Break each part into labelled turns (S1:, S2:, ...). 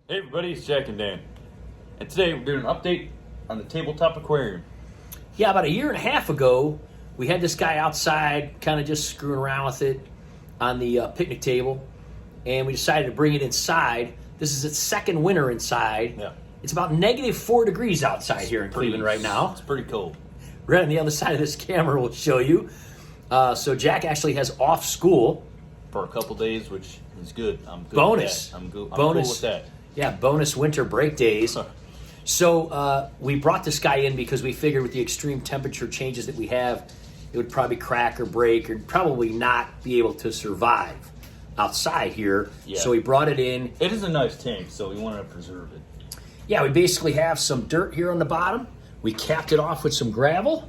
S1: Hey everybody, it's Jack and Dan. And today we're doing an update on the Tabletop Aquarium.
S2: Yeah, about a year and a half ago, we had this guy outside kind of just screwing around with it on the picnic table, and we decided to bring it inside. This is its second winter inside.
S1: Yeah.
S2: It's about -4 degrees outside here in Cleveland right now.
S1: It's pretty cold.
S2: Right on the other side of this camera will show you. So Jack actually has off school.
S1: For a couple days, which is good. I'm good
S2: Bonus.
S1: with that. I'm cool
S2: Bonus.
S1: with that.
S2: Yeah, bonus winter break days. So we brought this guy in because we figured with the extreme temperature changes that we have, it would probably crack or break or probably not be able to survive outside here.
S1: Yeah.
S2: So we brought it in.
S1: It is a nice tank, so we wanted to preserve it.
S2: Yeah, we basically have some dirt here on the bottom. We capped it off with some gravel,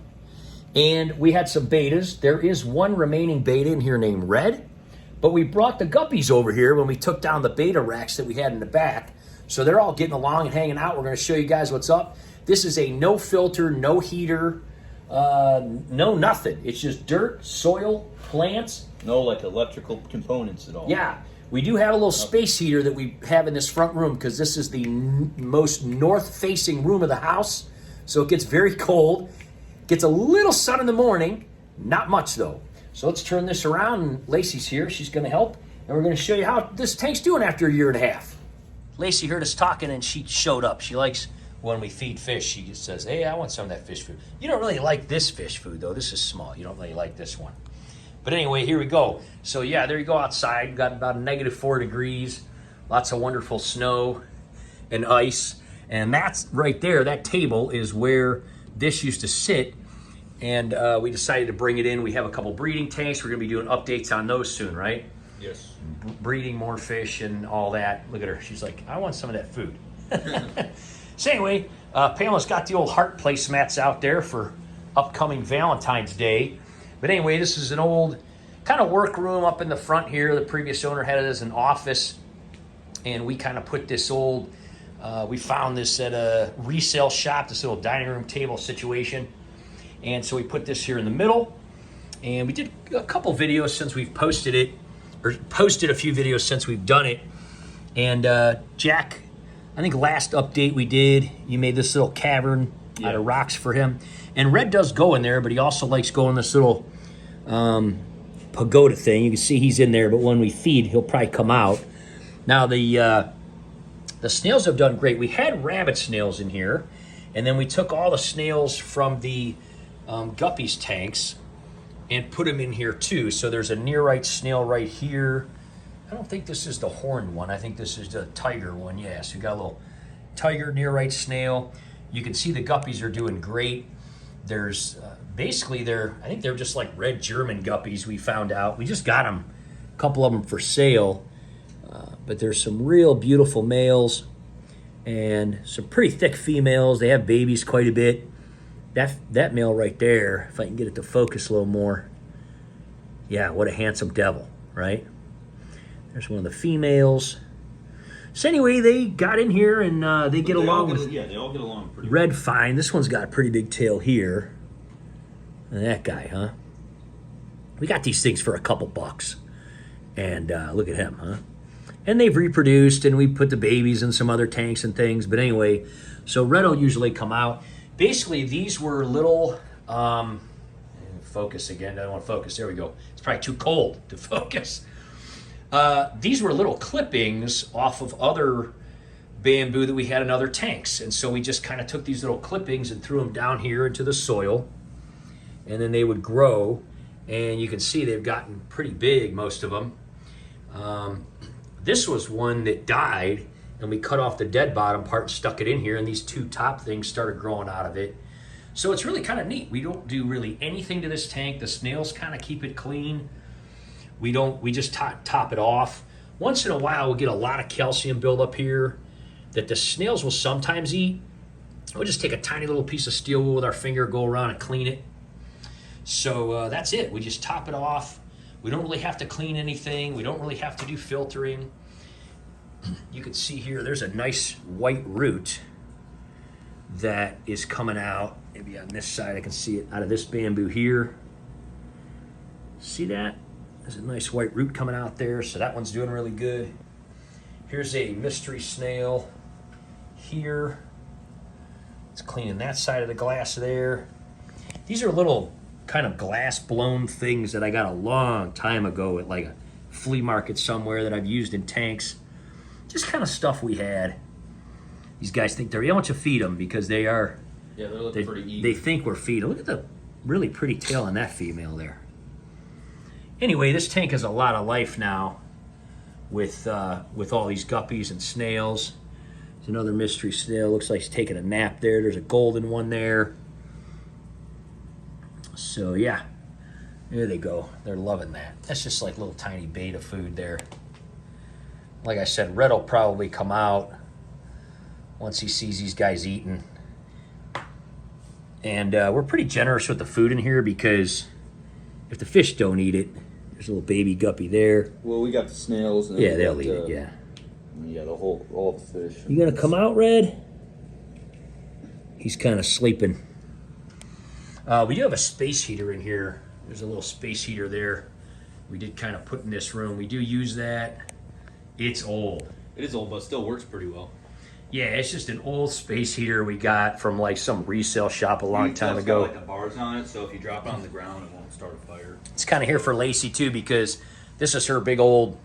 S2: and we had some betas. There is one remaining beta in here named Red, but we brought the guppies over here when we took down the beta racks that we had in the back. So they're all getting along and hanging out. We're going to show you guys what's up. This is a no filter, no heater, no nothing. It's just dirt, soil, plants.
S1: No like electrical components at all.
S2: Yeah, we do have a little space heater that we have in this front room because this is the most north-facing room of the house. So it gets very cold. Gets a little sun in the morning, not much though. So let's turn this around, and Lacey's here. She's going to help, and we're going to show you how this tank's doing after a year and a half. Lacey heard us talking, and she showed up. She likes when we feed fish. She just says, hey, I want some of that fish food. You don't really like this fish food, though. This is small. You don't really like this one. But anyway, here we go. So, yeah, there you go outside. Got about -4 degrees. Lots of wonderful snow and ice. And that's right there. That table is where this used to sit. And we decided to bring it in. We have a couple breeding tanks. We're going to be doing updates on those soon, right?
S1: Yes.
S2: Breeding more fish and all that. Look at her. She's like, I want some of that food. So anyway, Pamela's got the old heart placemats out there for upcoming Valentine's Day. But anyway, this is an old kind of workroom up in the front here. The previous owner had it as an office. And we kind of put this old, we found this at a resale shop, this little dining room table situation. And so we put this here in the middle. And we did a couple videos since we've posted it. Or posted a few videos since we've done it. And Jack, I think last update we did, you made this little cavern out of rocks for him. And Red does go in there, but he also likes going this little pagoda thing. You can see he's in there, but when we feed, he'll probably come out. Now the snails have done great. We had rabbit snails in here, and then we took all the snails from the Guppies tanks and put them in here too. So there's a nearite snail right here. I don't think this is the horned one. I think this is the tiger one. Yeah, so you got a little tiger nearite snail. You can see the guppies are doing great. There's basically I think they're just like red German guppies we found out. We just got them, a couple of them for sale. But there's some real beautiful males and some pretty thick females. They have babies quite a bit. That male right there, if I can get it to focus a little more. Yeah, what a handsome devil, right? There's one of the females. So anyway, they got in here and they get along with
S1: they all get along pretty
S2: Red fine. This one's got a pretty big tail here. And that guy, huh? We got these things for a couple bucks. And look at him, huh? And they've reproduced, and we put the babies in some other tanks and things. But anyway, so Red will usually come out. Basically, these were little, focus again, I don't want to focus, there we go. It's probably too cold to focus. These were little clippings off of other bamboo that we had in other tanks. And so we just kind of took these little clippings and threw them down here into the soil. And then they would grow. And you can see they've gotten pretty big, most of them. This was one that died. And we cut off the dead bottom part and stuck it in here, and these two top things started growing out of it. So it's really kind of neat. We don't do really anything to this tank. The snails kind of keep it clean. We just top it off. Once in a while, we'll get a lot of calcium buildup here that the snails will sometimes eat. We'll just take a tiny little piece of steel wool with our finger, go around and clean it. So that's it. We just top it off. We don't really have to clean anything. We don't really have to do filtering. You can see here, there's a nice white root that is coming out. Maybe on this side, I can see it out of this bamboo here. See that? There's a nice white root coming out there, so that one's doing really good. Here's a mystery snail here. It's cleaning that side of the glass there. These are little kind of glass blown things that I got a long time ago at like a flea market somewhere that I've used in tanks. Just kind of stuff we had. These guys think they're, you don't want to feed them because they are,
S1: yeah, they're looking pretty eager.
S2: They think we're feeding. Look at the really pretty tail on that female there. Anyway, this tank has a lot of life now with all these guppies and snails. There's another mystery snail. Looks like he's taking a nap there. There's a golden one there. So yeah, there they go. They're loving that. That's just like little tiny beta food there. Like I said, Red will probably come out once he sees these guys eating. And we're pretty generous with the food in here because if the fish don't eat it, there's a little baby guppy there.
S1: Well, we got the snails. And
S2: yeah, they'll eat it, yeah.
S1: Yeah, all the fish.
S2: You gonna come out, Red? He's kind of sleeping. We do have a space heater in here. There's a little space heater there. We did kind of put in this room. We do use that. It's old.
S1: It is old, but it still works pretty well.
S2: Yeah, it's just an old space heater we got from like some resale shop a long time ago.
S1: It's got like the bars on it, so if you drop it on the ground, it won't start a fire.
S2: It's kind of here for Lacey too because this is her big old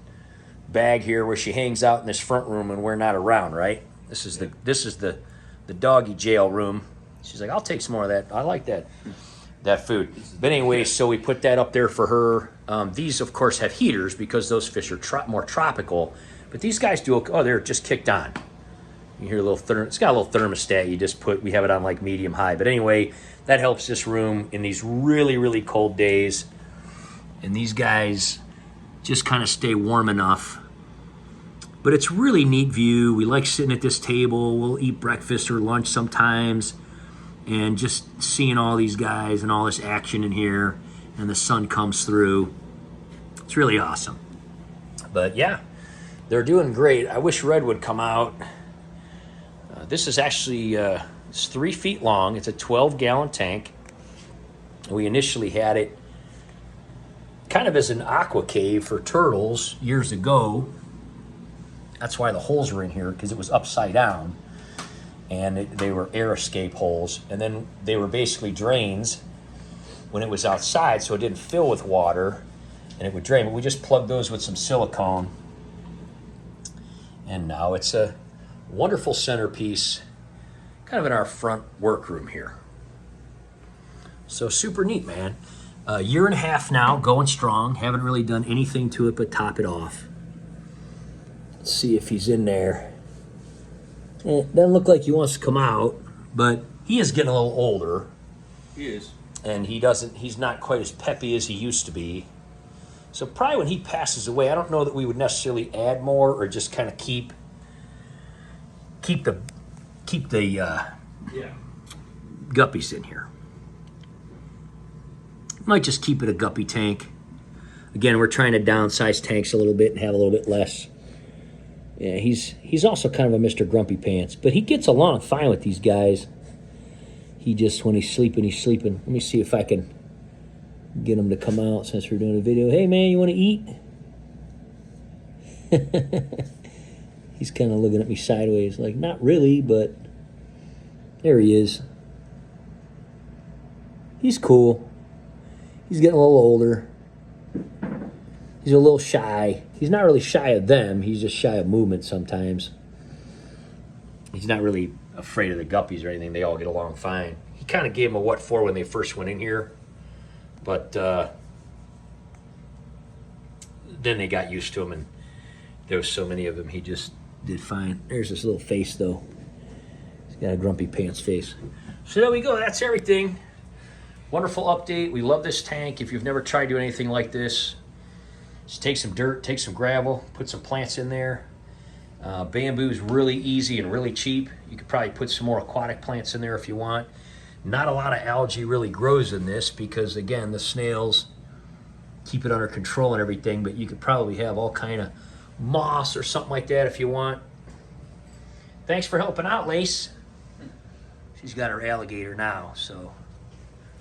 S2: bag here where she hangs out in this front room when we're not around, right? This is the doggy jail room. She's like, I'll take some more of that. I like that food. But anyway, so we put that up there for her. These, of course, have heaters because those fish are more tropical. But these guys do, oh, they're just kicked on. You hear a little, it's got a little thermostat you just put, we have it on like medium high. But anyway, that helps this room in these really, really cold days. And these guys just kind of stay warm enough. But it's really neat view. We like sitting at this table. We'll eat breakfast or lunch sometimes. And just seeing all these guys and all this action in here. And the sun comes through. It's really awesome. But yeah, they're doing great. I wish Red would come out. This is actually it's 3 feet long. It's a 12-gallon tank. We initially had it kind of as an aqua cave for turtles years ago. That's why the holes were in here, because it was upside down. And they were air escape holes. And then they were basically drains when it was outside, so it didn't fill with water, and it would drain. But we just plugged those with some silicone. And now it's a wonderful centerpiece, kind of in our front workroom here. So super neat, man. A year and a half now, going strong. Haven't really done anything to it but top it off. Let's see if he's in there. Doesn't look like he wants to come out, but he is getting a little older.
S1: He is.
S2: And he's not quite as peppy as he used to be. So probably when he passes away, I don't know that we would necessarily add more or just kind of keep the guppies in here. Might just keep it a guppy tank. Again, we're trying to downsize tanks a little bit and have a little bit less. Yeah, he's also kind of a Mr. Grumpy Pants, but he gets along fine with these guys. He just, when he's sleeping, he's sleeping. Let me see if I can get him to come out since we're doing a video. Hey, man, you want to eat? He's kind of looking at me sideways, like, not really, but there he is. He's cool. He's getting a little older. He's a little shy. He's not really shy of them. He's just shy of movement sometimes. He's not really afraid of the guppies or anything. They all get along fine. He kind of gave him a what for when they first went in here. But then they got used to him, and there was so many of them, he just did fine. There's his little face, though. He's got a grumpy pants face. So there we go. That's everything. Wonderful update. We love this tank. If you've never tried doing anything like this, just take some dirt, take some gravel, put some plants in there. Bamboo is really easy and really cheap. You could probably put some more aquatic plants in there if you want. Not a lot of algae really grows in this because, again, the snails keep it under control and everything, but you could probably have all kind of moss or something like that if you want. Thanks for helping out, Lace. She's got her alligator now, so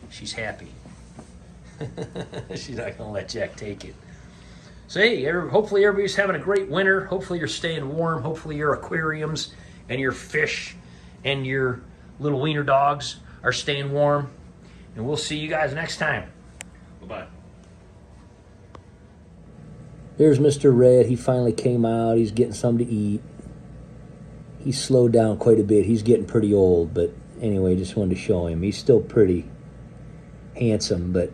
S2: she's happy. She's not going to let Jack take it. So hey, hopefully everybody's having a great winter. Hopefully you're staying warm. Hopefully your aquariums and your fish and your little wiener dogs are staying warm. And we'll see you guys next time. Bye-bye. There's Mr. Red. He finally came out. He's getting something to eat. He's slowed down quite a bit. He's getting pretty old, but anyway, just wanted to show him. He's still pretty handsome, but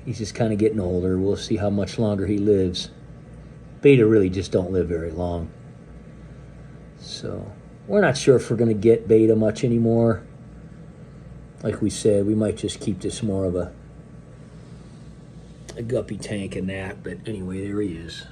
S2: he's just kind of getting older. We'll see how much longer he lives. Betta really just don't live very long. So we're not sure if we're going to get Betta much anymore. Like we said, we might just keep this more of a guppy tank and that. But anyway, there he is.